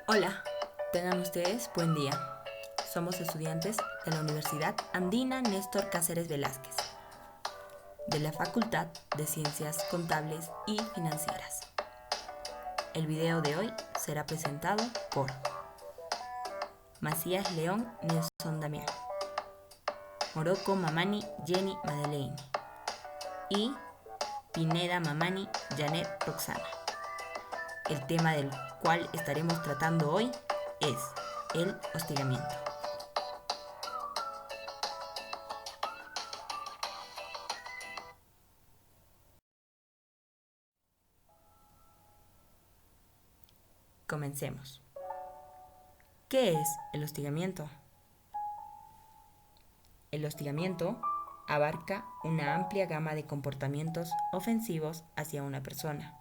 Hola, tengan ustedes buen día. Somos estudiantes de la Universidad Andina Néstor Cáceres Velázquez, de la Facultad de Ciencias Contables y Financieras. El video de hoy será presentado por Macías León Nelson Damián, Morocco Mamani Jenny Madeleine y Pineda Mamani Janet Roxana. El tema del cual estaremos tratando hoy es el hostigamiento. Comencemos. ¿Qué es el hostigamiento? El hostigamiento abarca una amplia gama de comportamientos ofensivos hacia una persona.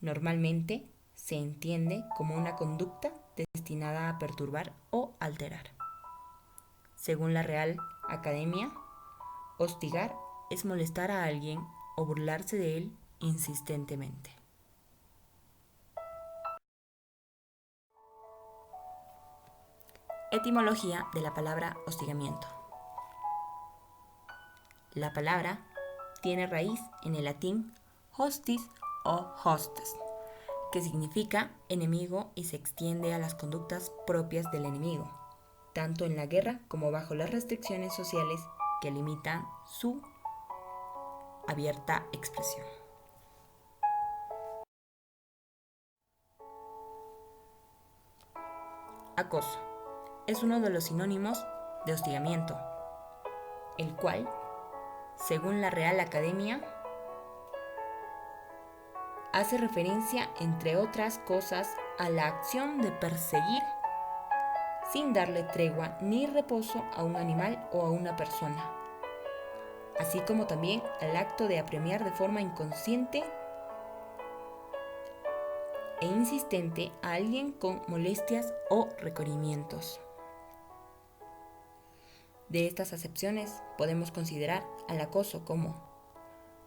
Normalmente se entiende como una conducta destinada a perturbar o alterar. Según la Real Academia, hostigar es molestar a alguien o burlarse de él insistentemente. Etimología de la palabra hostigamiento. La palabra tiene raíz en el latín hostis o hostes, que significa enemigo y se extiende a las conductas propias del enemigo, tanto en la guerra como bajo las restricciones sociales que limitan su abierta expresión. Acoso es uno de los sinónimos de hostigamiento, el cual, según la Real Academia, hace referencia, entre otras cosas, a la acción de perseguir sin darle tregua ni reposo a un animal o a una persona, así como también al acto de apremiar de forma inconsciente e insistente a alguien con molestias o requerimientos. De estas acepciones podemos considerar al acoso como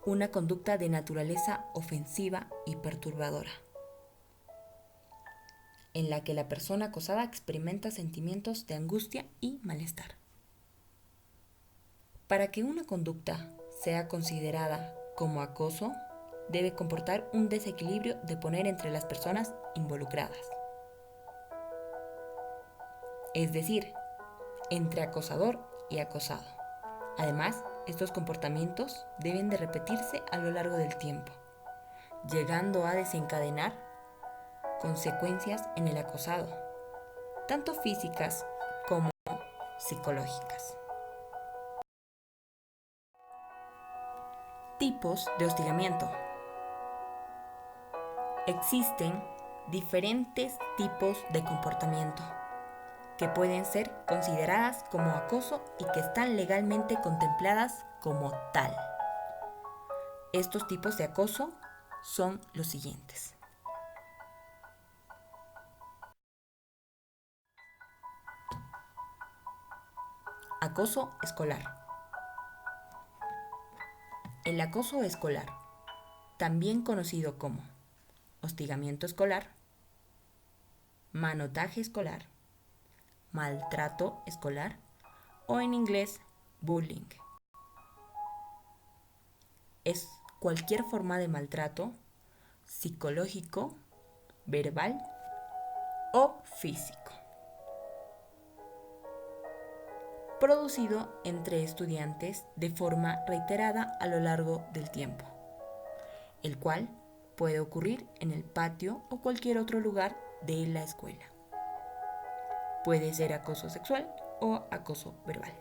una conducta de naturaleza ofensiva y perturbadora, en la que la persona acosada experimenta sentimientos de angustia y malestar. Para que una conducta sea considerada como acoso, debe comportar un desequilibrio de poder entre las personas involucradas, es decir, entre acosador y acosado. Además, estos comportamientos deben de repetirse a lo largo del tiempo, llegando a desencadenar consecuencias en el acosado, tanto físicas como psicológicas. Tipos de hostigamiento. Existen diferentes tipos de comportamiento que pueden ser consideradas como acoso y que están legalmente contempladas como tal. Estos tipos de acoso son los siguientes. Acoso escolar. El acoso escolar, también conocido como hostigamiento escolar, manotaje escolar, maltrato escolar o en inglés bullying, es cualquier forma de maltrato psicológico, verbal o físico, producido entre estudiantes de forma reiterada a lo largo del tiempo, el cual puede ocurrir en el patio o cualquier otro lugar de la escuela. Puede ser acoso sexual o acoso verbal.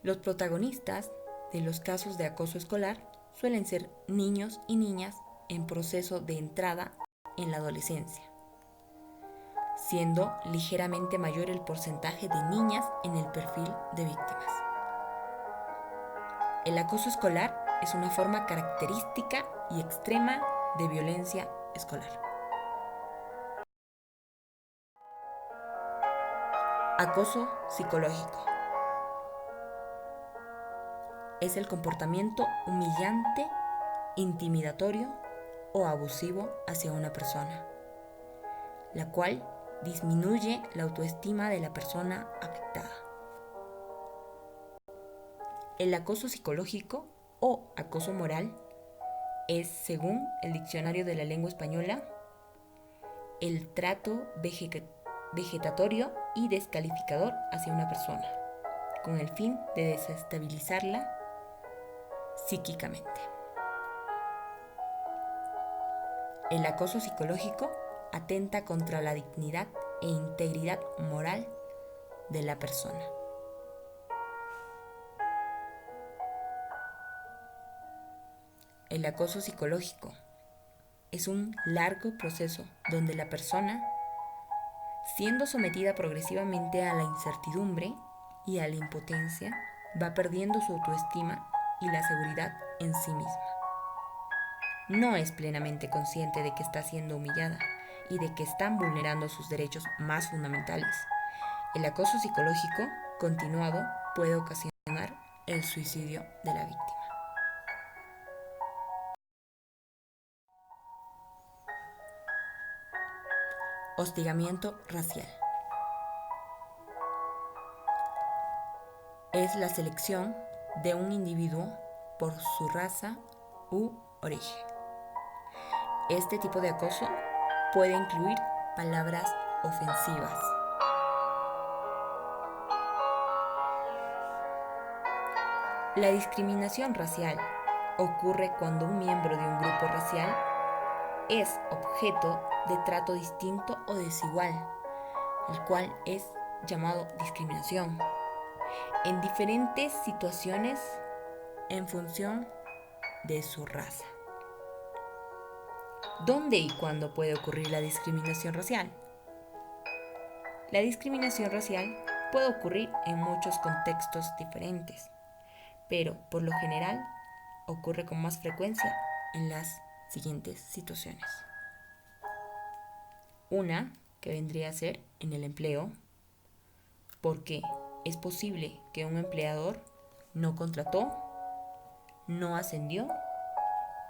Los protagonistas de los casos de acoso escolar suelen ser niños y niñas en proceso de entrada en la adolescencia, siendo ligeramente mayor el porcentaje de niñas en el perfil de víctimas. El acoso escolar es una forma característica y extrema de violencia escolar. Acoso psicológico. Es el comportamiento humillante, intimidatorio o abusivo hacia una persona, la cual disminuye la autoestima de la persona afectada. El acoso psicológico o acoso moral es, según el Diccionario de la Lengua Española, el trato vegetatorio y descalificador hacia una persona, con el fin de desestabilizarla psíquicamente. El acoso psicológico atenta contra la dignidad e integridad moral de la persona. El acoso psicológico es un largo proceso donde la persona, siendo sometida progresivamente a la incertidumbre y a la impotencia, va perdiendo su autoestima y la seguridad en sí misma. No es plenamente consciente de que está siendo humillada y de que están vulnerando sus derechos más fundamentales. El acoso psicológico continuado puede ocasionar el suicidio de la víctima. Hostigamiento racial. Es la selección de un individuo por su raza u origen. Este tipo de acoso puede incluir palabras ofensivas, la discriminación racial ocurre cuando un miembro de un grupo racial es objeto de trato distinto o desigual, el cual es llamado discriminación, en diferentes situaciones en función de su raza. ¿Dónde y cuándo puede ocurrir la discriminación racial? La discriminación racial puede ocurrir en muchos contextos diferentes, pero por lo general ocurre con más frecuencia en las siguientes situaciones. Una, que vendría a ser en el empleo, porque es posible que un empleador no contrató, no ascendió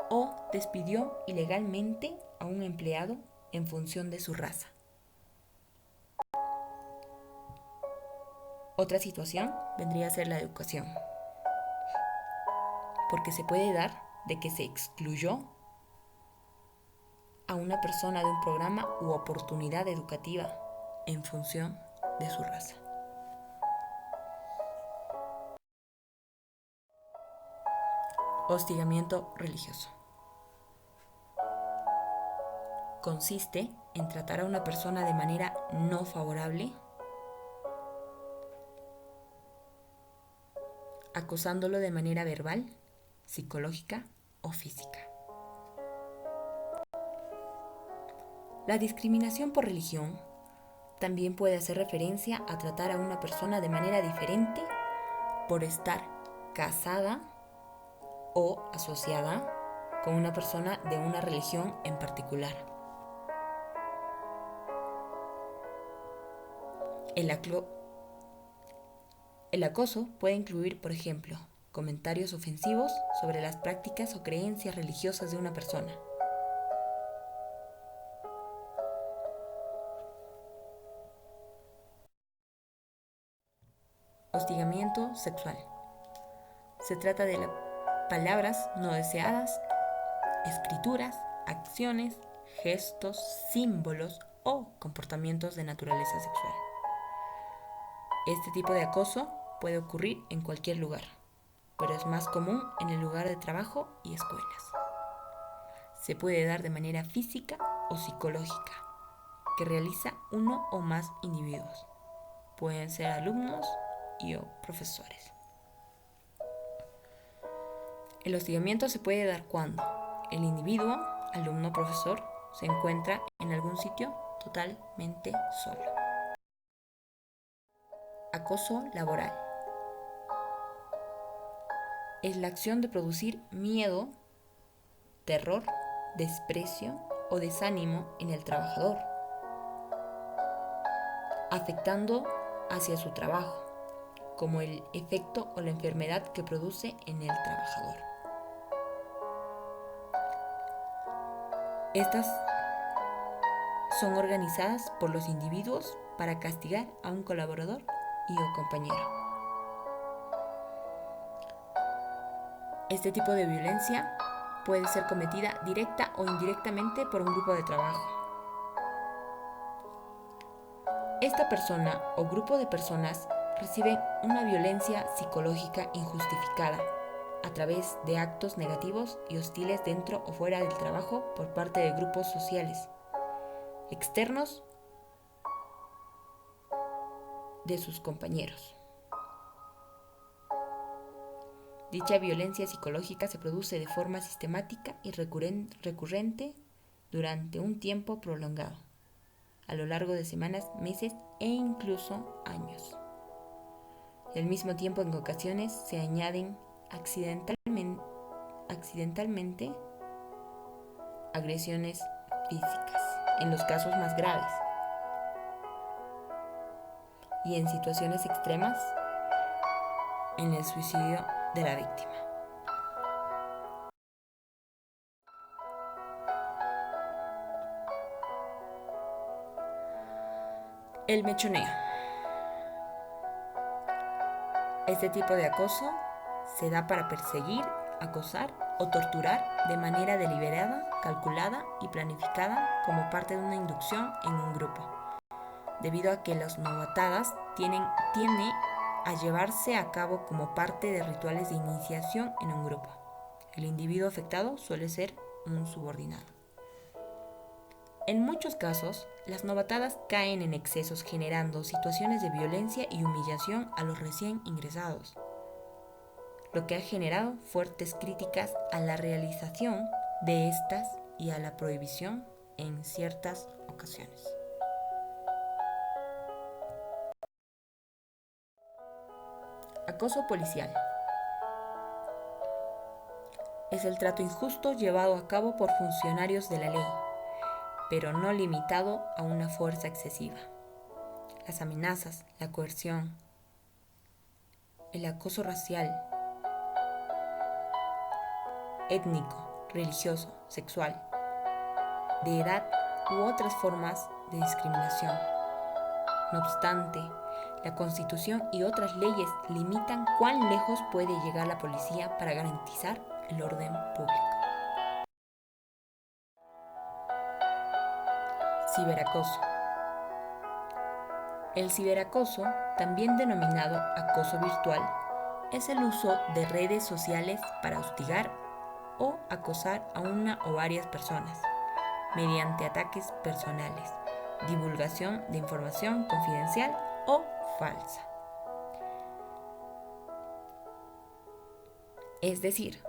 o despidió ilegalmente a un empleado en función de su raza. Otra situación vendría a ser la educación, porque se puede dar de que se excluyó a una persona de un programa u oportunidad educativa en función de su raza. Hostigamiento religioso. Consiste en tratar a una persona de manera no favorable, acosándolo de manera verbal, psicológica o física. La discriminación por religión también puede hacer referencia a tratar a una persona de manera diferente por estar casada o asociada con una persona de una religión en particular. El acoso puede incluir, por ejemplo, comentarios ofensivos sobre las prácticas o creencias religiosas de una persona. Hostigamiento sexual. Se trata de palabras no deseadas, escrituras, acciones, gestos, símbolos o comportamientos de naturaleza sexual. Este tipo de acoso puede ocurrir en cualquier lugar, pero es más común en el lugar de trabajo y escuelas. Se puede dar de manera física o psicológica, que realiza uno o más individuos. Pueden ser alumnos o profesores. El hostigamiento se puede dar cuando el individuo, alumno o profesor, se encuentra en algún sitio totalmente solo. Acoso laboral. Es la acción de producir miedo, terror, desprecio o desánimo en el trabajador, afectando hacia su trabajo, como el efecto o la enfermedad que produce en el trabajador. Estas son organizadas por los individuos para castigar a un colaborador y o compañero. Este tipo de violencia puede ser cometida directa o indirectamente por un grupo de trabajo. Esta persona o grupo de personas recibe una violencia psicológica injustificada a través de actos negativos y hostiles dentro o fuera del trabajo por parte de grupos sociales externos de sus compañeros. Dicha violencia psicológica se produce de forma sistemática y recurrente durante un tiempo prolongado, a lo largo de semanas, meses e incluso años. Al mismo tiempo, en ocasiones se añaden accidentalmente agresiones físicas, en los casos más graves, y en situaciones extremas, en el suicidio de la víctima. El mechoneo. Este tipo de acoso se da para perseguir, acosar o torturar de manera deliberada, calculada y planificada como parte de una inducción en un grupo, debido a que las novatadas tiende a llevarse a cabo como parte de rituales de iniciación en un grupo. El individuo afectado suele ser un subordinado. En muchos casos, las novatadas caen en excesos, generando situaciones de violencia y humillación a los recién ingresados, lo que ha generado fuertes críticas a la realización de estas y a la prohibición en ciertas ocasiones. Acoso policial. Es el trato injusto llevado a cabo por funcionarios de la ley, pero no limitado a una fuerza excesiva. Las amenazas, la coerción, el acoso racial, étnico, religioso, sexual, de edad u otras formas de discriminación. No obstante, la Constitución y otras leyes limitan cuán lejos puede llegar la policía para garantizar el orden público. Ciberacoso. El ciberacoso, también denominado acoso virtual, es el uso de redes sociales para hostigar o acosar a una o varias personas mediante ataques personales, divulgación de información confidencial o falsa. Es decir,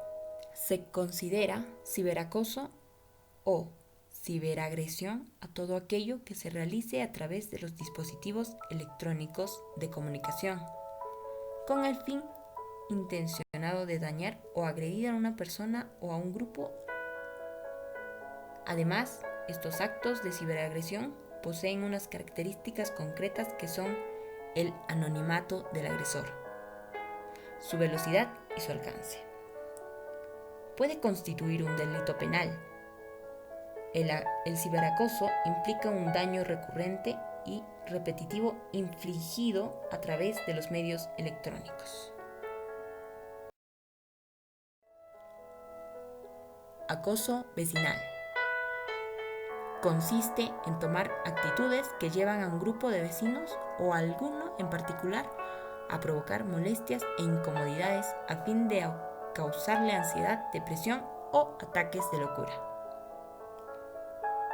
se considera ciberacoso o ciberagresión a todo aquello que se realice a través de los dispositivos electrónicos de comunicación, con el fin intencionado de dañar o agredir a una persona o a un grupo. Además, estos actos de ciberagresión poseen unas características concretas que son el anonimato del agresor, su velocidad y su alcance. Puede constituir un delito penal. El ciberacoso implica un daño recurrente y repetitivo infligido a través de los medios electrónicos. Acoso vecinal. Consiste en tomar actitudes que llevan a un grupo de vecinos o a alguno en particular a provocar molestias e incomodidades a fin de causarle ansiedad, depresión o ataques de locura.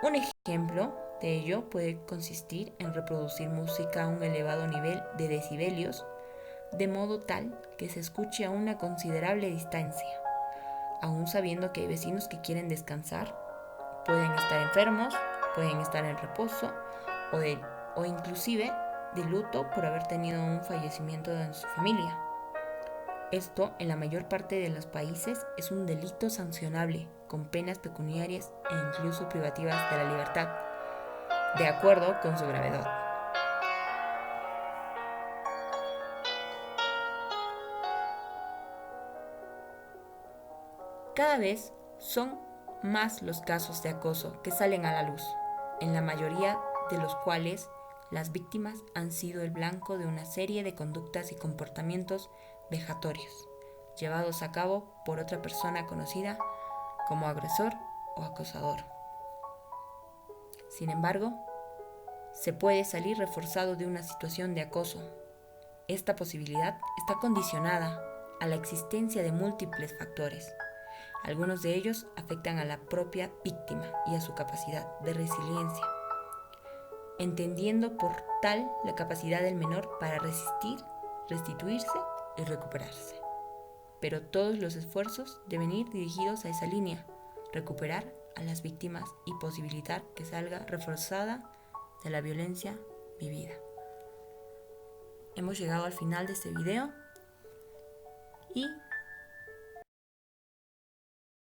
Un ejemplo de ello puede consistir en reproducir música a un elevado nivel de decibelios, de modo tal que se escuche a una considerable distancia, aún sabiendo que hay vecinos que quieren descansar, pueden estar enfermos, pueden estar en reposo o inclusive de luto por haber tenido un fallecimiento en su familia. Esto, en la mayor parte de los países, es un delito sancionable, con penas pecuniarias e incluso privativas de la libertad, de acuerdo con su gravedad. Cada vez son más los casos de acoso que salen a la luz, en la mayoría de los cuales las víctimas han sido el blanco de una serie de conductas y comportamientos vejatorios, llevados a cabo por otra persona conocida como agresor o acosador. Sin embargo, se puede salir reforzado de una situación de acoso. Esta posibilidad está condicionada a la existencia de múltiples factores. Algunos de ellos afectan a la propia víctima y a su capacidad de resiliencia, entendiendo por tal la capacidad del menor para resistir, restituirse y recuperarse. Pero todos los esfuerzos deben ir dirigidos a esa línea, recuperar a las víctimas y posibilitar que salga reforzada de la violencia vivida. Hemos llegado al final de este video y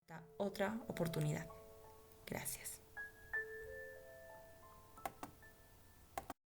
hasta otra oportunidad. Gracias.